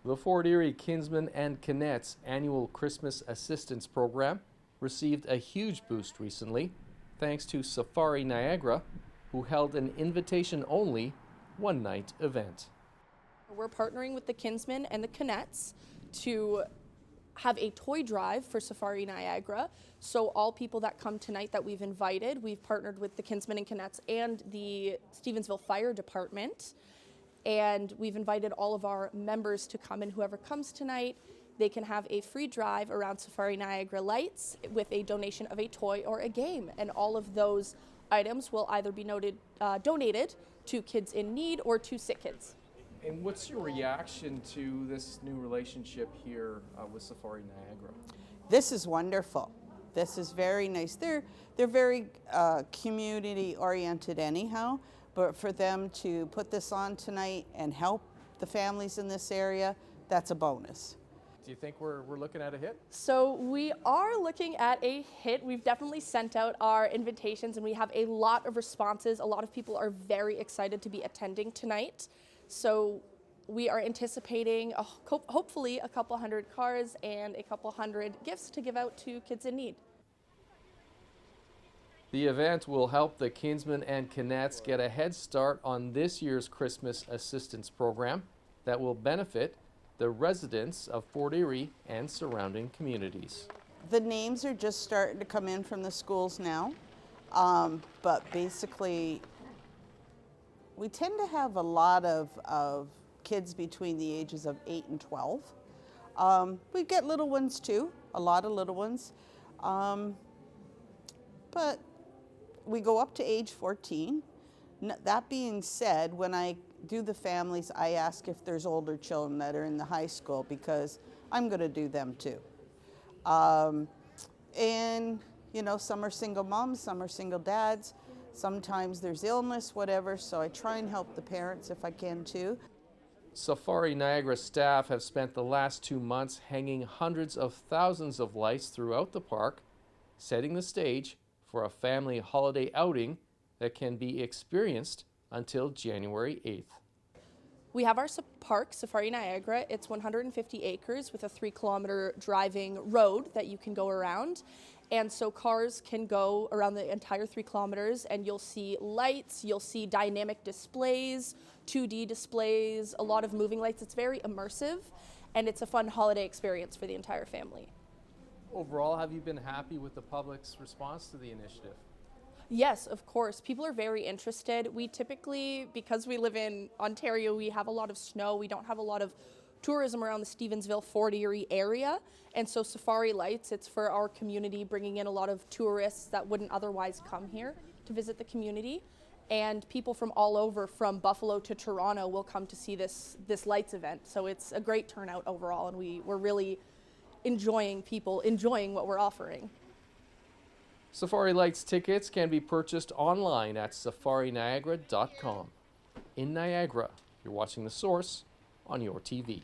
The Fort Erie Kinsmen and Kinette's annual Christmas Assistance Program received a huge boost recently, thanks to Safari Niagara, who held an invitation-only one-night event. We're partnering with the Kinsmen and the Kinettes to have a toy drive for Safari Niagara. So all people that come tonight that we've invited, we've partnered with the Kinsmen and Kinettes and the Stevensville Fire Department. And we've invited all of our members to come, and whoever comes tonight, they can have a free drive around Safari Niagara lights with a donation of a toy or a game. And all of those items will either be donated to kids in need or to sick kids. And what's your reaction to this new relationship here with Safari Niagara? This is wonderful. This is very nice. They're very community oriented anyhow, but for them to put this on tonight and help the families in this area, that's a bonus. Do you think we're looking at a hit? So we are looking at a hit. We've definitely sent out our invitations and we have a lot of responses. A lot of people are very excited to be attending tonight. So we are anticipating hopefully a couple hundred cars and a couple hundred gifts to give out to kids in need. The event will help the Kinsmen and Kinettes get a head start on this year's Christmas Assistance Program that will benefit the residents of Fort Erie and surrounding communities. The names are just starting to come in from the schools now, but basically we tend to have a lot of kids between the ages of 8 and 12. We get little ones too, a lot of little ones, but we go up to age 14. That being said, when I do the families, I ask if there's older children that are in the high school because I'm going to do them too. And you know, some are single moms, some are single dads. Sometimes there's illness, whatever, so I try and help the parents if I can too. Safari Niagara staff have spent the last 2 months hanging hundreds of thousands of lights throughout the park, setting the stage for a family holiday outing that can be experienced until January 8th. We have our park, Safari Niagara. It's 150 acres with a 3-kilometer driving road that you can go around. And so cars can go around the entire 3 kilometers and you'll see lights, you'll see dynamic displays, 2D displays, a lot of moving lights. It's very immersive and it's a fun holiday experience for the entire family. Overall, have you been happy with the public's response to the initiative? Yes, of course. People are very interested. We typically, because we live in Ontario, we have a lot of snow. We don't have a lot of tourism around the Stevensville, Fort Erie area. And so Safari Lights, it's for our community, bringing in a lot of tourists that wouldn't otherwise come here to visit the community. And people from all over, from Buffalo to Toronto, will come to see this lights event. So it's a great turnout overall, and we're really enjoying what we're offering. Safari Lights tickets can be purchased online at safariniagara.com. In Niagara, you're watching The Source on your TV.